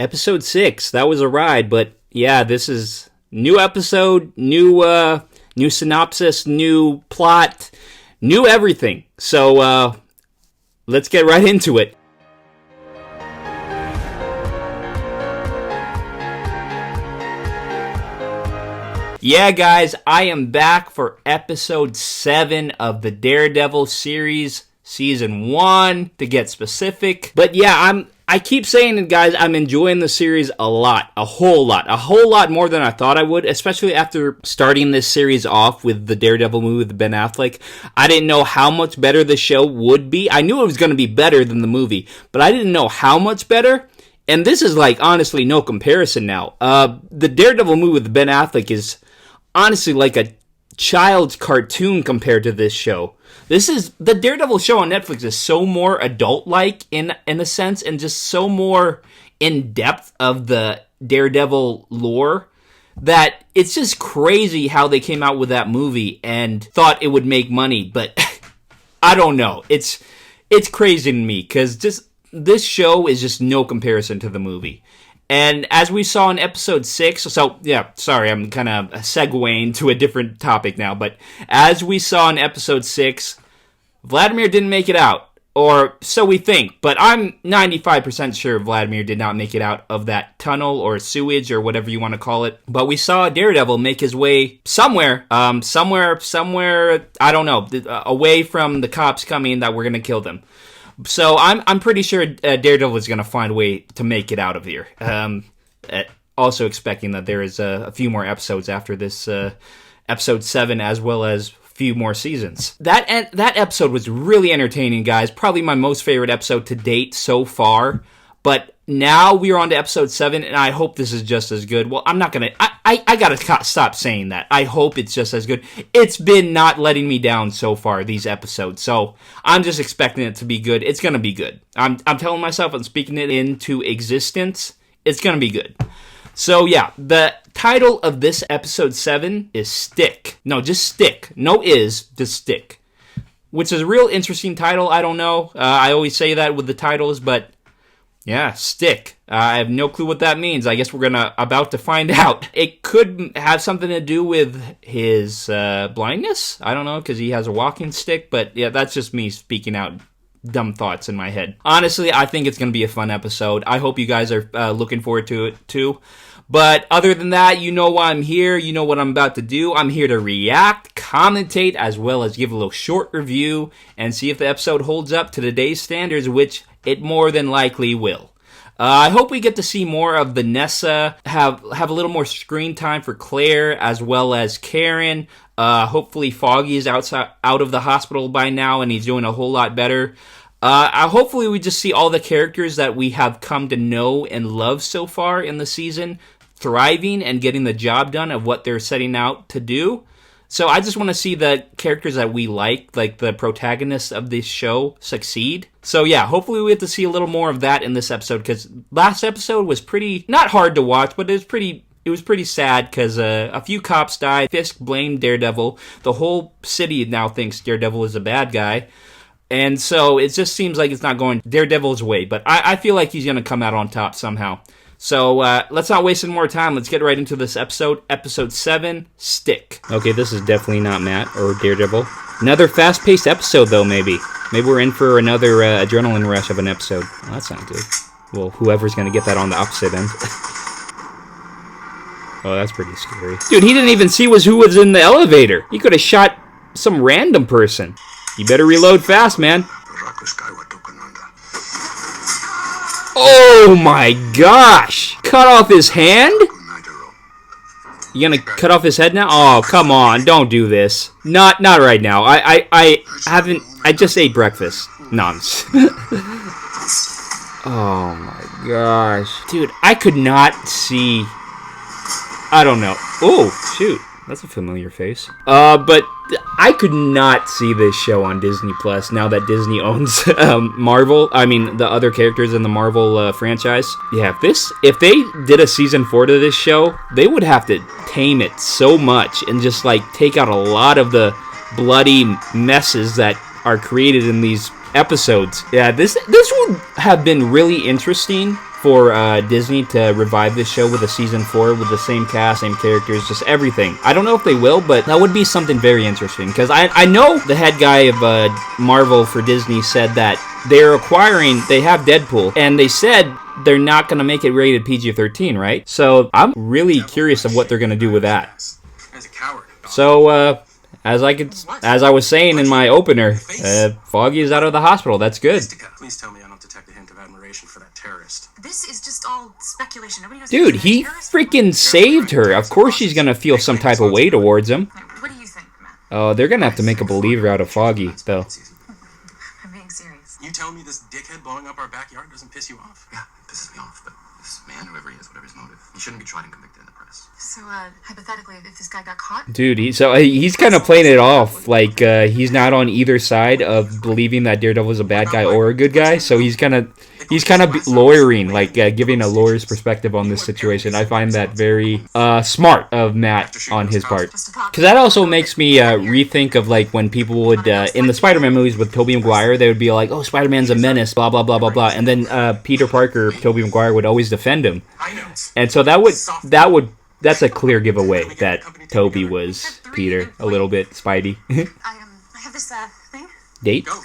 Episode 6, that was a ride, but yeah, this is new episode, new synopsis, new plot, new everything. So let's get right into it. Yeah, guys, I am back for episode 7 of the Daredevil series, season 1, to get specific. But yeah, I keep saying it, guys, I'm enjoying the series a lot, a whole lot more than I thought I would, especially after starting this series off with the Daredevil movie with Ben Affleck. I didn't know how much better the show would be. I knew it was going to be better than the movie, but I didn't know how much better. And this is like, honestly, no comparison now. The Daredevil movie with Ben Affleck is honestly like a child's cartoon compared to this show. The Daredevil show on Netflix is so more adult-like in a sense, and just so more in depth of the Daredevil lore, that it's just crazy how they came out with that movie and thought it would make money. But I don't know. It's crazy to me, because this show is just no comparison to the movie. And as we saw in episode 6, so yeah, sorry, I'm kind of segueing to a different topic now, but as we saw in episode 6, Vladimir didn't make it out, or so we think, but I'm 95% sure Vladimir did not make it out of that tunnel or sewage or whatever you want to call it. But we saw Daredevil make his way somewhere, I don't know, away from the cops coming that we're going to kill them. So I'm pretty sure Daredevil is going to find a way to make it out of here. Also expecting that there is a few more episodes after this episode 7, as well as a few more seasons. That episode was really entertaining, guys. Probably my most favorite episode to date so far. But now we are on to episode 7, and I hope this is just as good. Well, I'm not going to... I got to stop saying that. I hope it's just as good. It's been not letting me down so far, these episodes. So I'm just expecting it to be good. It's going to be good. I'm telling myself, I'm speaking it into existence. It's going to be good. So yeah, the title of this episode 7 is Stick. No, just Stick. No is, just Stick. Which is a real interesting title. I don't know. I always say that with the titles, but... yeah, Stick. I have no clue what that means. I guess we're about to find out. It could have something to do with his blindness. I don't know, because he has a walking stick. But yeah, that's just me speaking out dumb thoughts in my head. Honestly, I think it's going to be a fun episode. I hope you guys are looking forward to it too. But other than that, you know why I'm here. You know what I'm about to do. I'm here to react, commentate, as well as give a little short review and see if the episode holds up to today's standards, which it more than likely will. I hope we get to see more of Vanessa, have a little more screen time for Claire, as well as Karen. Hopefully Foggy is out of the hospital by now, and he's doing a whole lot better. Hopefully we just see all the characters that we have come to know and love so far in the season thriving and getting the job done of what they're setting out to do. So I just want to see the characters that we like the protagonists of this show, succeed. So yeah, hopefully we get to see a little more of that in this episode, because last episode was pretty, not hard to watch, but it was pretty sad, because a few cops died. Fisk blamed Daredevil. The whole city now thinks Daredevil is a bad guy. And so it just seems like it's not going Daredevil's way, but I feel like he's going to come out on top somehow. So let's not waste any more time. Let's get right into this episode. Episode 7, Stick. Okay, this is definitely not Matt or Daredevil. Another fast-paced episode, though, maybe. Maybe we're in for another adrenaline rush of an episode. Well, that's not good. Well, whoever's going to get that on the opposite end. Oh, that's pretty scary. Dude, he didn't even see who was in the elevator. He could have shot some random person. You better reload fast, man. Oh my gosh! Cut off his hand? You gonna cut off his head now? Oh, come on, don't do this. Not right now. I just ate breakfast. Nonsense. Oh my gosh. Dude, I could not see... I don't know. Oh, shoot. That's a familiar face. But I could not see this show on Disney Plus now that Disney owns Marvel. I mean, the other characters in the Marvel franchise. Yeah, if they did a season 4 to this show, they would have to tame it so much and just take out a lot of the bloody messes that are created in these episodes. Yeah, this would have been really interesting for Disney to revive this show with a season 4 with the same cast, same characters, just everything. I don't know if they will, but that would be something very interesting, because I know the head guy of Marvel for Disney said that they have Deadpool, and they said they're not going to make it rated PG-13, right? So I'm really curious of what they're going to do with that. As a coward. So, as I was saying in my opener, Foggy is out of the hospital. That's good. Please tell me I don't detect a hint of admiration for that terrorist. This is just all speculation. Nobody knows. Dude, he freaking saved her. Of course she's gonna feel some type of way towards him. What do you think, Matt? Oh, they're gonna have to make a believer out of Foggy, though. I'm being serious. You tell me this dickhead blowing up our backyard doesn't piss you off? Yeah, it pisses me off, but this man, whoever he is, whatever his motive, he shouldn't be tried and convicted in the press. So, hypothetically, if this guy got caught... Dude, he's kind of playing it off like he's not on either side of believing that Daredevil is a bad guy or a good guy, so he's kind of lawyering, like giving a lawyer's perspective on this situation. I find that very smart of Matt on his part. Because that also makes me rethink of like when people would, in the Spider-Man movies with Tobey Maguire, they would be like, oh, Spider-Man's a menace, blah, blah, blah, blah, blah. And then Peter Parker, Tobey Maguire, would always defend him. And so that's a clear giveaway that Toby was Peter, a little bit Spidey. I have this, thing. Date? Go.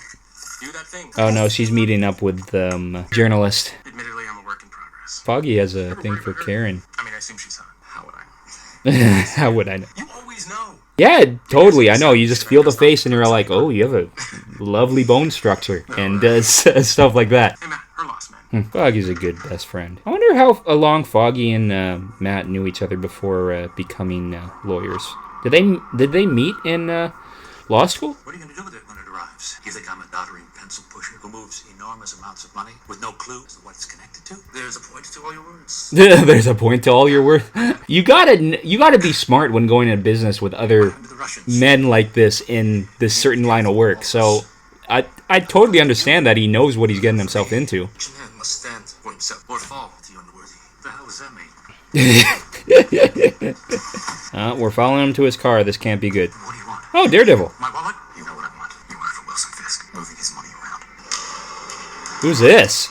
Do that thing. Oh no, she's meeting up with journalist. Admittedly, I'm a work in progress. Foggy has a thing for Karen. I mean, I assume she's hot. How would I? How would I know? You always know. Yeah, totally, I know. You just feel the face and you're like, oh, you have a lovely bone structure, and stuff like that. Hey, Matt, her loss, man. Foggy's a good best friend. I wonder how long Foggy and Matt knew each other before becoming lawyers. Did they meet in law school? What are you going to do with it when it arrives? You think I'm a doddering pencil pusher who moves enormous amounts of money with no clue as to what it's connected to? There's a point to all your words. There's a point to all your worth. You gotta be smart when going into business with other men like this in this certain line of work. So I totally understand that he knows what he's getting himself into. Each man must stand for himself or fall to the unworthy. The hell does that mean? We're following him to his car. This can't be good. What do you want? Oh, Daredevil. My wallet? You know what I want. You work for Wilson Fisk, moving his money around. Who's this?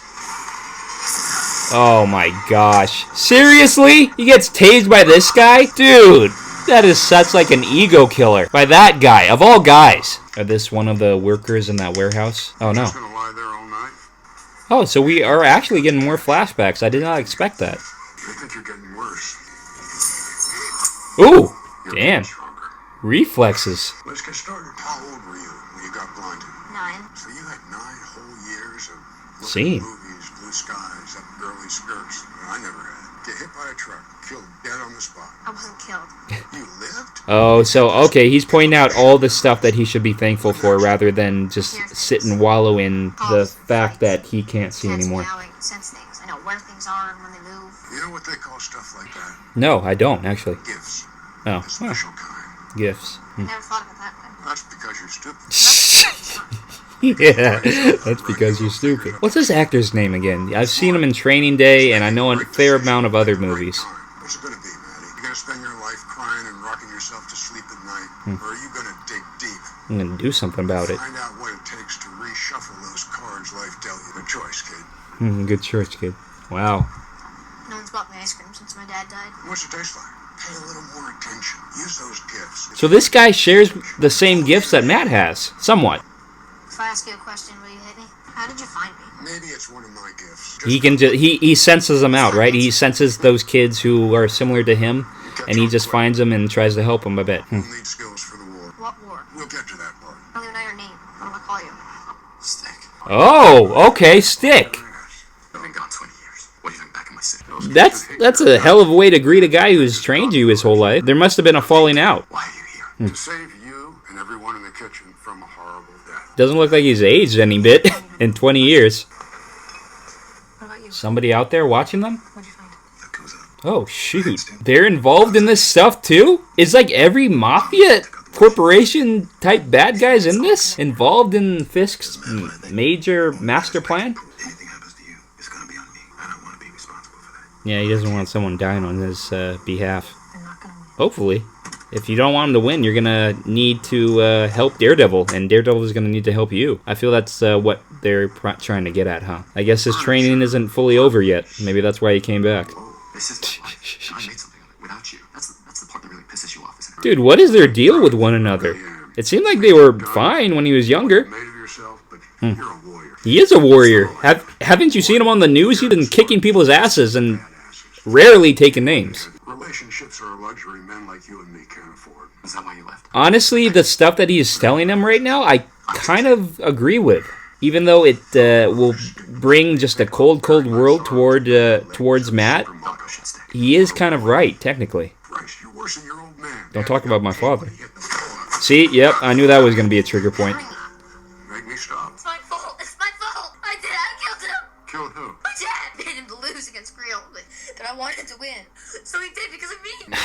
Oh my gosh. Seriously? He gets tased by this guy? Dude, that is such like an ego killer. By that guy, of all guys. Are this one of the workers in that warehouse? Oh no. Gonna lie there all night? Oh, so we are actually getting more flashbacks. I did not expect that. I think you're getting worse. Ooh, You're damn. getting stronger. Reflexes. Let's get started. How old were you when you got blinded? 9. So you had 9 whole years of looking Seen. at movies, blue skies, up girly skirts. I never had. Get hit by a truck, killed dead on the spot. I wasn't killed. You lived? Oh, so, okay, he's pointing out all the stuff that he should be thankful for rather than just sit and wallow in the fact that he can't see anymore. Now I can sense things. I know where things are and when they move. You know what they call stuff like that? No, I don't, actually. Gifts. Oh, The well, special kind. gifts. I never thought of it that way. That's because you're stupid. Yeah, that's because you're stupid. What's this actor's name again? I've seen him in Training Day, and I know a fair amount of other movies. What's it gonna be, Maddie? You gonna spend your life crying and rocking yourself to sleep at night? Or are you gonna dig deep? I'm gonna do something about it. Find out what it takes to reshuffle those cards life dealt you. Good choice, kid. Good church, kid. Wow. No one's bought me ice cream since my dad died. What's it taste like? Pay a little more attention. Use those gifts. So this guy shares the same gifts that Matt has, somewhat. If I ask you a question, will you hit me? How did you find me? Maybe it's one of my gifts. He can he senses them out, right? He senses those kids who are similar to him, and he just finds them and tries to help them a bit. We'll need skills for the war. What war? We'll get to that part. I don't even know your name. What do I call you? Stick. Oh, okay, Stick. I've been gone 20 years. What do you think back in my city? That's a hell of a way to greet a guy who's trained you his whole life. There must have been a falling out. Why are you here? To save you and everyone in the kitchen from a horrible death. Doesn't look like he's aged any bit in 20 years. What about you? Somebody out there watching them? What'd you find? Look who's up. Oh, shoot. They're involved in this stuff, too? Is like every mafia corporation type bad guys in this? Involved in Fisk's major master plan? Anything happens to you, it's gonna be on me. I don't want to be responsible for that. Yeah, he doesn't want someone dying on his behalf. I'm not gonna win. Hopefully. if you don't want him to win, you're gonna need to help Daredevil, and Daredevil is gonna need to help you. I feel that's what they're trying to get at, huh? I guess his training isn't fully over yet. Maybe that's why he came back. This is I made something of it without you. That's the part that really pisses you off, isn't it? Dude, what is their deal with one another? It seemed like they were fine when he was younger. Made of yourself, but you're a warrior. He is a warrior. Haven't you seen him on the news? He's been kicking people's asses and rarely taking names. Relationships are a luxury men like you and me can't afford. Is that why you left? Honestly, the stuff that he's telling him right now, I kind of agree with. Even though it will bring just a cold world towards Matt, he is kind of right, technically. Christ, you're worse than your old man. Don't talk about my father. See, yep, I knew that was going to be a trigger point. Make me stop. It's my fault. It's my fault. I killed him. Killed who? My dad made him to lose against Creel, but I wanted him to win. So he did because of me.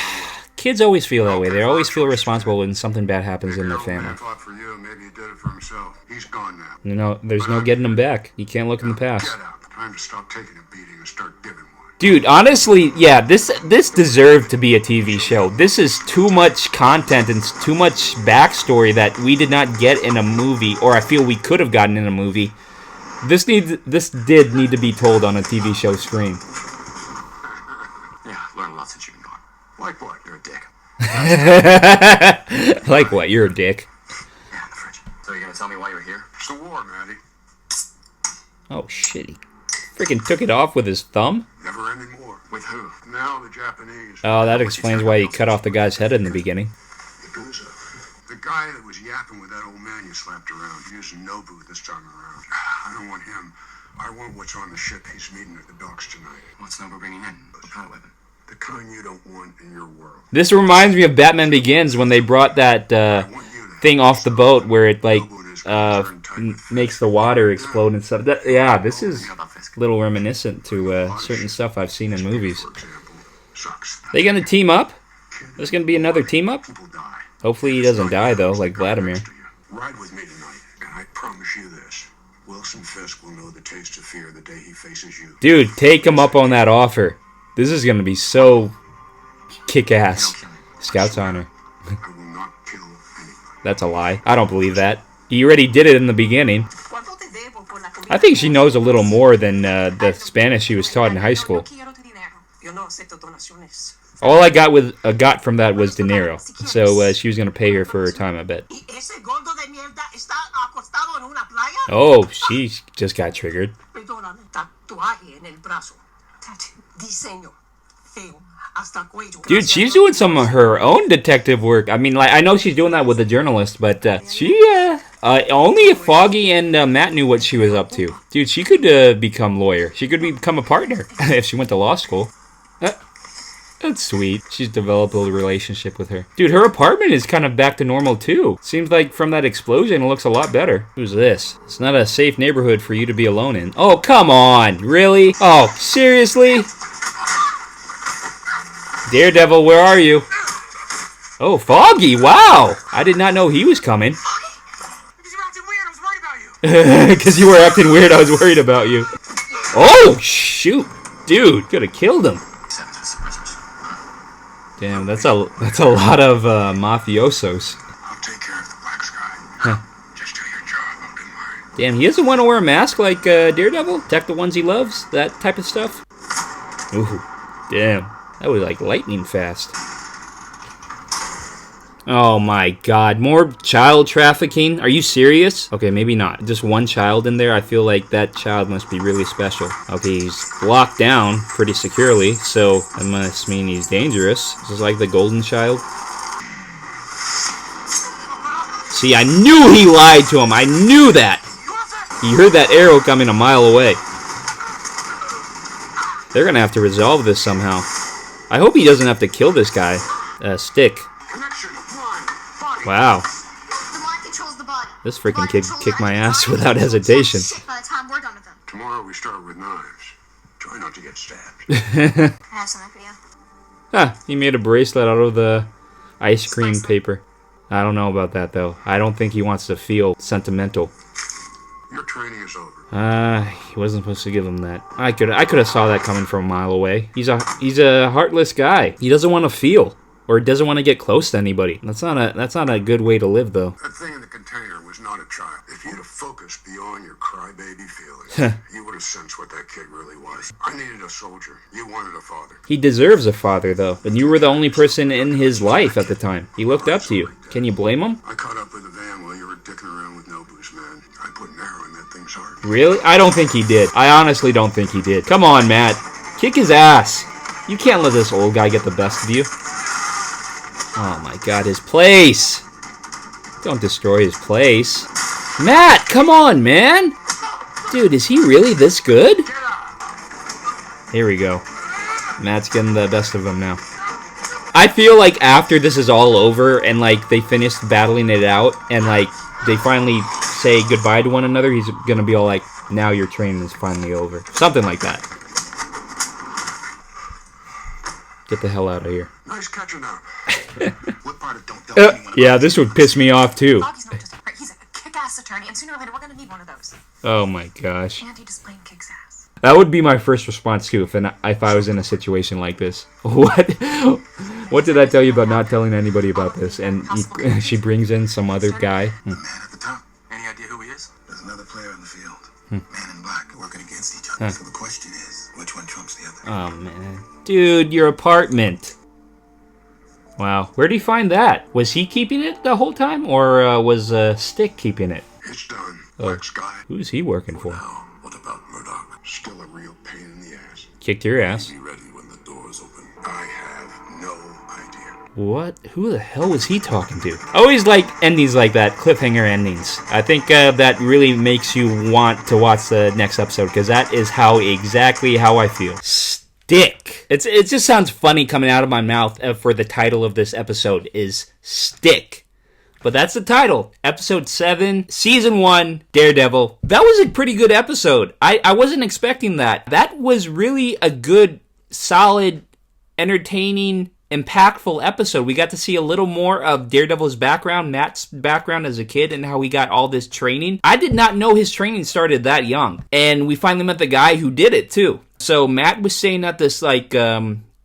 Kids always feel that way. They always feel responsible when something bad happens in their family. Fought for you, maybe he did it for himself. He's gone now. You know, there's no getting him back. You can't look in the past. Get out. Time to stop taking a beating and start giving one. Dude, honestly, yeah, this deserved to be a TV show. This is too much content and too much backstory that we did not get in a movie, or I feel we could have gotten in a movie. This did need to be told on a TV show screen. Yeah, learned a lot since you've been gone. Like what? You're a dick. Like what? You're a dick. Yeah, the fridge. So you're gonna tell me why you're here? It's the war, Maddie. Oh, shit. He freaking took it off with his thumb? Never ending war. With who? Now the Japanese. Oh, that explains why he cut off the guy's head in the beginning. Yakuza. The guy that was yapping with that old man you slapped around. He used Nobu this time around. I don't want him. I want what's on the ship he's meeting at the docks tonight. What's Nobu bringing in? What kind of weapon? The kind you don't want in your world. This reminds me of Batman Begins when they brought that thing off the boat where it like makes the water explode and stuff. Yeah, this is a little reminiscent to certain stuff I've seen in movies. For example, sucks. They gonna team up? There's gonna be another team up? People die. Hopefully he doesn't die though, like Vladimir. Ride with me tonight, and I promise you this. Wilson Fisk will know the taste of fear the day he faces you. Dude, take him up on that offer. This is gonna be so kick-ass. Scout's honor. I will not kill anyone. That's a lie. I don't believe that. He already did it in the beginning. I think she knows a little more than the Spanish she was taught in high school. All I got from that was dinero. So she was going to pay her for her time, I bet. Oh, she just got triggered. Dude, she's doing some of her own detective work. I mean, like, I know she's doing that with a journalist, but only if Foggy and Matt knew what she was up to. Dude, she could become lawyer. She could become a partner if she went to law school. That's sweet. She's developed a relationship with her. Dude, her apartment is kind of back to normal, too. Seems like from that explosion, it looks a lot better. Who's this? It's not a safe neighborhood for you to be alone in. Oh, come on. Really? Oh, seriously? Daredevil, where are you? Oh, Foggy, wow. I did not know he was coming. Because you were acting weird, I was worried about you. Because you were acting weird, I was worried about you. Oh, shoot. Dude, could have killed him. Damn, that's a lot of mafiosos. I'll take care of the black sky. Just do your job, I'll do mine. Damn, he doesn't want to wear a mask like Daredevil? Protect the ones he loves? That type of stuff? Ooh, damn. That was like lightning fast. Oh my god, more child trafficking? Are you serious? Okay, maybe not. Just one child in there? I feel like that child must be really special. Okay, he's locked down pretty securely, so that must mean he's dangerous. This is like the golden child. See, I knew he lied to him. I knew that. He heard that arrow coming a mile away. They're gonna have to resolve this somehow. I hope he doesn't have to kill this guy. Stick. Wow. The mind controls the body. This freaking kid kicked my ass without hesitation. By the time we're done with them. Tomorrow we start with knives. Try not to get stabbed. I have something for you. Huh, he made a bracelet out of the ice cream paper. I don't know about that, though. I don't think he wants to feel sentimental. Your training is over. He wasn't supposed to give him that. I could have saw that coming from a mile away. He's a heartless guy. He doesn't want to feel. or doesn't want to get close to anybody. That's not a good way to live, though. That thing in the container was not a child. If you'd have focused beyond your crybaby feelings, you would have sensed what that kid really was. I needed a soldier. You wanted a father. He deserves a father, though. And you were the only person in his life at the time. He looked up to you. Can you blame him? I caught up with the van while you were dicking around with Nobu's man. I put an arrow in that thing's heart. Really? I don't think he did. I honestly don't think he did. Come on, Matt. Kick his ass. You can't let this old guy get the best of you. Oh my god, his place. Don't destroy his place. Matt, come on, man. Dude, is he really this good? Here we go. Matt's getting the best of him now. I feel like after this is all over and like they finished battling it out and like they finally say goodbye to one another, he's gonna be all like, now your training is finally over. Something like that. Get the hell out of here. Nice catching up. What part of don't tell anyone Yeah, this would piss me off too. Augie's not just a prick, he's a kick-ass attorney, and sooner or later we're gonna need one of those. Oh my gosh. And he just plain kicks ass. That would be my first response too if I was in a situation like this. What did I tell you about not telling anybody about this? And she brings in some other guy. The man at the top. Any idea who he is? There's another player in the field. Man in black working against each other. So the question is, which one trumps the other? Oh man. Dude, your apartment. Wow. Where'd he find that? Was he keeping it the whole time? Or was Stick keeping it? It's done. Oh. Black sky. Who's he working for? Now, what about Murdoch? Still a real pain in the ass. Kicked your ass. Be ready when the doors open. I have no idea. What? Who the hell was he talking to? I always like endings like that, cliffhanger endings. I think that really makes you want to watch the next episode, because that is exactly how I feel. Stick. It just sounds funny coming out of my mouth for the title of this episode is Stick. But that's the title. Episode 7, Season 1, Daredevil. That was a pretty good episode. I wasn't expecting that. That was really a good, solid, entertaining, impactful episode. We got to see a little more of Daredevil's background, Matt's background as a kid, and how he got all this training. I did not know his training started that young. And we finally met the guy who did it, too. So Matt was saying that this, like,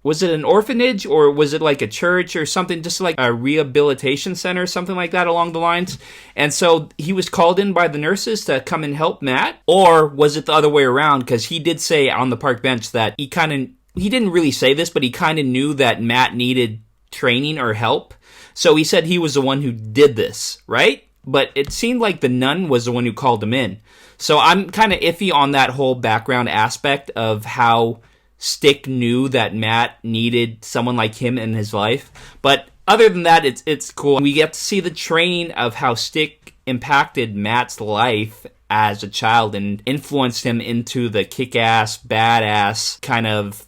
was it an orphanage or was it like a church or something, just like a rehabilitation center, something like that along the lines? And so he was called in by the nurses to come and help Matt? Or was it the other way around? Because he did say on the park bench that he didn't really say this, but he kind of knew that Matt needed training or help. So he said he was the one who did this, right? But it seemed like the nun was the one who called him in. So I'm kind of iffy on that whole background aspect of how Stick knew that Matt needed someone like him in his life. But other than that, it's cool. We get to see the training of how Stick impacted Matt's life as a child and influenced him into the kick-ass, badass kind of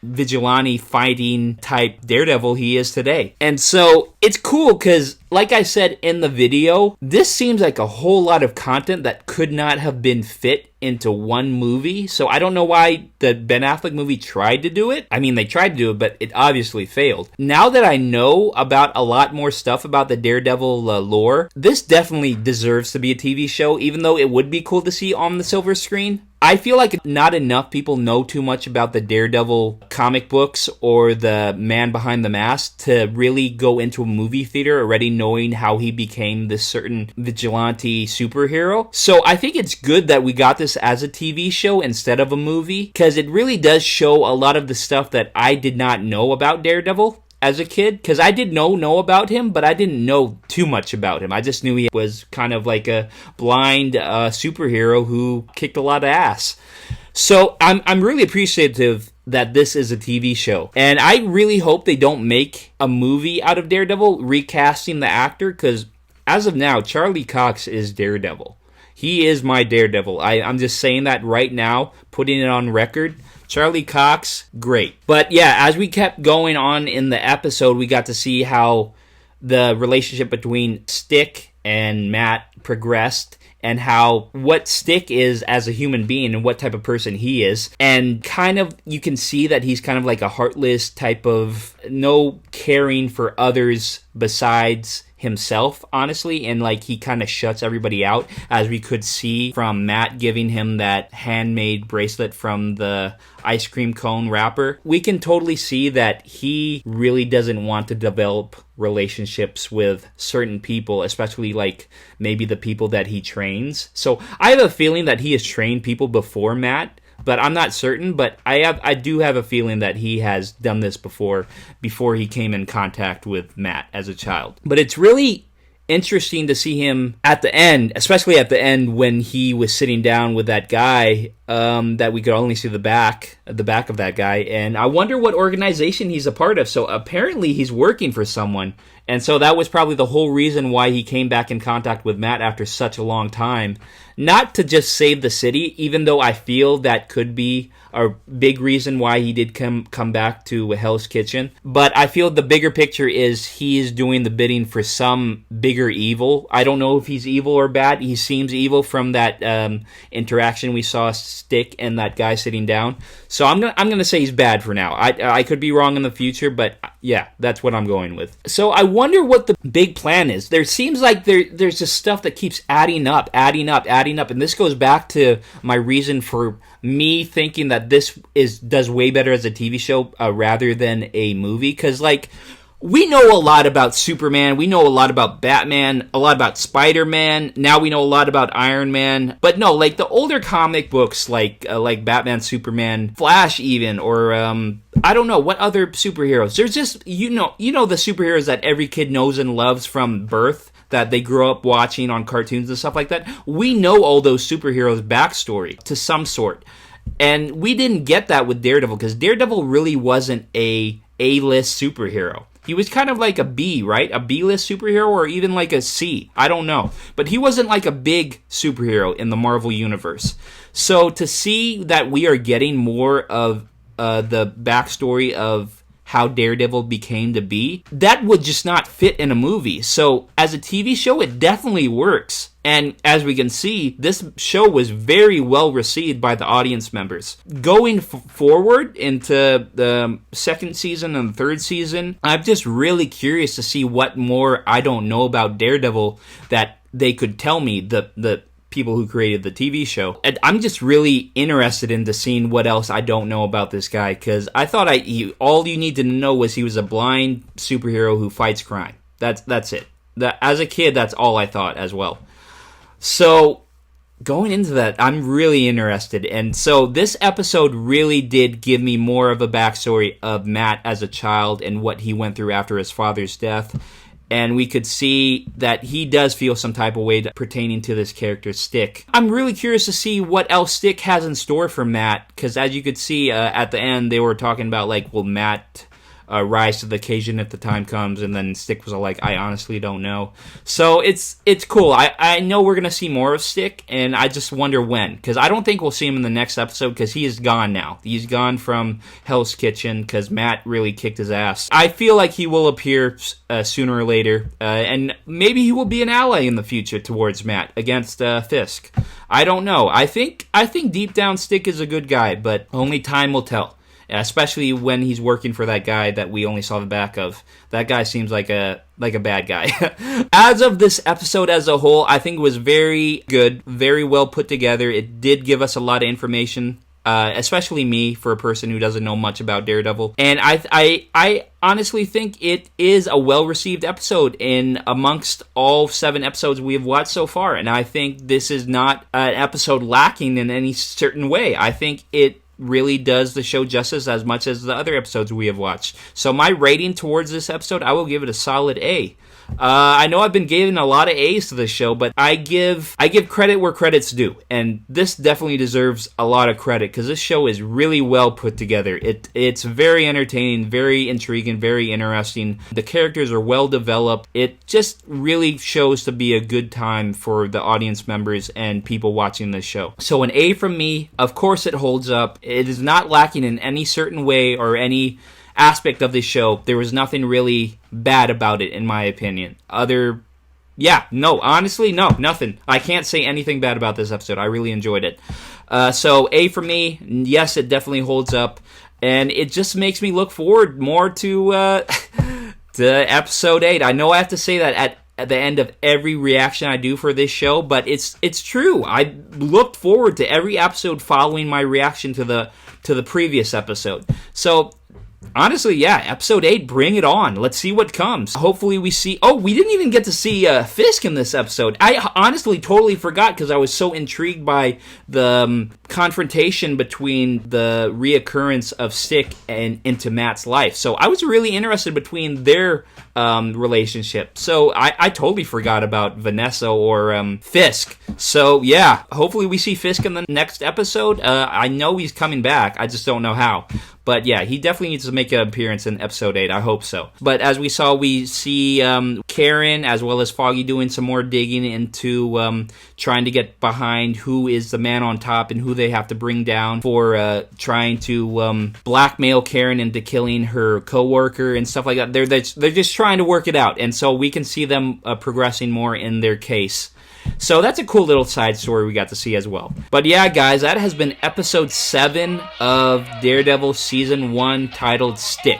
vigilante fighting type Daredevil he is today. And so it's cool because, like I said in the video, this seems like a whole lot of content that could not have been fit into one movie. So I don't know why the Ben Affleck movie tried to do it. I mean, they tried to do it, but it obviously failed. Now that I know about a lot more stuff about the Daredevil lore, this definitely deserves to be a TV show, even though it would be cool to see on the silver screen. I feel like not enough people know too much about the Daredevil comic books or the man behind the mask to really go into a movie theater already knowing how he became this certain vigilante superhero. So I think it's good that we got this as a TV show instead of a movie, because it really does show a lot of the stuff that I did not know about Daredevil as a kid, because I did know about him, but I didn't know too much about him. I just knew he was kind of like a blind superhero who kicked a lot of ass. So I'm really appreciative that this is a TV show. And I really hope they don't make a movie out of Daredevil recasting the actor, because as of now, Charlie Cox is Daredevil. He is my Daredevil. I'm just saying that right now, putting it on record. Charlie Cox, great. But yeah, as we kept going on in the episode, we got to see how the relationship between Stick and Matt progressed, and how what Stick is as a human being and what type of person he is. And kind of you can see that he's kind of like a heartless type of no caring for others besides himself, honestly, and like he kind of shuts everybody out, as we could see from Matt giving him that handmade bracelet from the ice cream cone wrapper. We can totally see that he really doesn't want to develop relationships with certain people, especially like maybe the people that he trains. So I have a feeling that he has trained people before Matt, but I'm not certain. But I do have a feeling that he has done this before he came in contact with Matt as a child. But it's really interesting to see him at the end, especially at the end when he was sitting down with that guy, that we could only see the back of that guy. And I wonder what organization he's a part of. So apparently he's working for someone. And so that was probably the whole reason why he came back in contact with Matt after such a long time. Not to just save the city, even though I feel that could be a big reason why he did come back to Hell's Kitchen. But I feel the bigger picture is he is doing the bidding for some bigger evil. I don't know if he's evil or bad. He seems evil from that interaction we saw Stick and that guy sitting down. So I'm gonna say he's bad for now. I could be wrong in the future, but yeah, that's what I'm going with. So I wonder what the big plan is. There seems like there's just stuff that keeps adding up. And this goes back to my reason for me thinking that this does way better as a TV show rather than a movie. Because, like, we know a lot about Superman, we know a lot about Batman, a lot about Spider-Man, now we know a lot about Iron Man. But no, like, the older comic books, like Batman, Superman, Flash even, or, I don't know, what other superheroes? There's just, you know the superheroes that every kid knows and loves from birth, that they grew up watching on cartoons and stuff like that. We know all those superheroes' backstory to some sort. And we didn't get that with Daredevil, because Daredevil really wasn't a A-list superhero. He was kind of like a B, right? A B-list superhero, or even like a C. I don't know. But he wasn't like a big superhero in the Marvel Universe. So to see that we are getting more of the backstory of how Daredevil became to be, that would just not fit in a movie. So as a TV show, it definitely works. And as we can see, this show was very well received by the audience members. Going forward into the second season and the third season, I'm just really curious to see what more I don't know about Daredevil that they could tell me, the people who created the TV show. And I'm just really interested into seeing what else I don't know about this guy, because I thought all you need to know was he was a blind superhero who fights crime. That's it. As a kid, that's all I thought as well. So going into that, I'm really interested. And so this episode really did give me more of a backstory of Matt as a child and what he went through after his father's death. And we could see that he does feel some type of way pertaining to this character, Stick. I'm really curious to see what else Stick has in store for Matt, because as you could see at the end, they were talking about, like, will Matt rise to the occasion if the time comes? And then Stick was like, I honestly don't know. So it's cool. I know we're going to see more of Stick, and I just wonder when, because I don't think we'll see him in the next episode, because he is gone now. He's gone from Hell's Kitchen because Matt really kicked his ass. I feel like he will appear sooner or later, and maybe he will be an ally in the future towards Matt against Fisk. I don't know. I think deep down Stick is a good guy, but only time will tell. Especially when he's working for that guy that we only saw the back of. That guy seems like a bad guy. As of this episode as a whole, I think it was very good, very well put together. It did give us a lot of information, especially me, for a person who doesn't know much about Daredevil. And I honestly think it is a well-received episode in amongst all 7 episodes we have watched so far. And I think this is not an episode lacking in any certain way. I think it really does the show justice as much as the other episodes we have watched. So my rating towards this episode, I will give it a solid A. I know I've been giving a lot of A's to this show, but I give credit where credit's due, and this definitely deserves a lot of credit because this show is really well put together. It's very entertaining, very intriguing, very interesting. The characters are well developed. It just really shows to be a good time for the audience members and people watching this show. So an A from me. Of course, it holds up. It is not lacking in any certain way or any aspect of this show. There was nothing really bad about it, in my opinion. Honestly, nothing. I can't say anything bad about this episode. I really enjoyed it. So A for me. Yes, it definitely holds up. And it just makes me look forward more to to episode 8. I know I have to say that at the end of every reaction I do for this show, but it's true. I looked forward to every episode following my reaction to the previous episode. So honestly, yeah, episode 8, bring it on. Let's see what comes. Hopefully we see... Oh, we didn't even get to see Fisk in this episode. I honestly totally forgot because I was so intrigued by the confrontation between the reoccurrence of Stick and into Matt's life. So I was really interested between their relationship. So I totally forgot about Vanessa or Fisk. So yeah, hopefully we see Fisk in the next episode. I know he's coming back. I just don't know how. But yeah, he definitely needs to make an appearance in episode 8. I hope so. But as we saw, we see Karen as well as Foggy doing some more digging into trying to get behind who is the man on top and who they have to bring down for trying to blackmail Karen into killing her coworker and stuff like that. They're just trying to work it out. And so we can see them progressing more in their case. So that's a cool little side story we got to see as well. But yeah, guys, that has been episode 7 of Daredevil Season 1 titled Stick.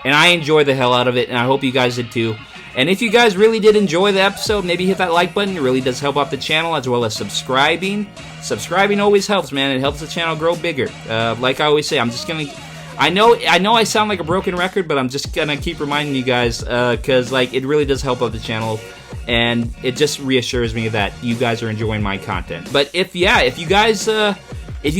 And I enjoyed the hell out of it, and I hope you guys did too. And if you guys really did enjoy the episode, maybe hit that like button. It really does help out the channel, as well as subscribing. Subscribing always helps, man. It helps the channel grow bigger. Like I always say, I'm just going to... I know I sound like a broken record, but I'm just going to keep reminding you guys, because like it really does help out the channel. And it just reassures me that you guys are enjoying my content. But if you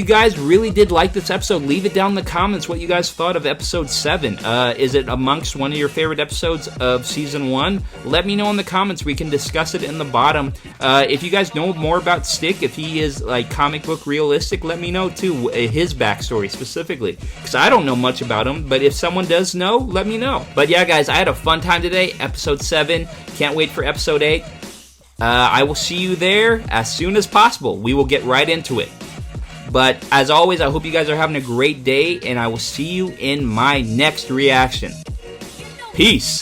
guys really did like this episode, leave it down in the comments what you guys thought of episode 7. Is it amongst one of your favorite episodes of season 1? Let me know in the comments. We can discuss it in the bottom. If you guys know more about Stick, if he is like comic book realistic, let me know too, his backstory specifically, because I don't know much about him. But if someone does know, let me know. But yeah, guys, I had a fun time today. Episode 7. Can't wait for episode 8. I will see you there as soon as possible. We will get right into it. But as always, I hope you guys are having a great day, and I will see you in my next reaction. Peace.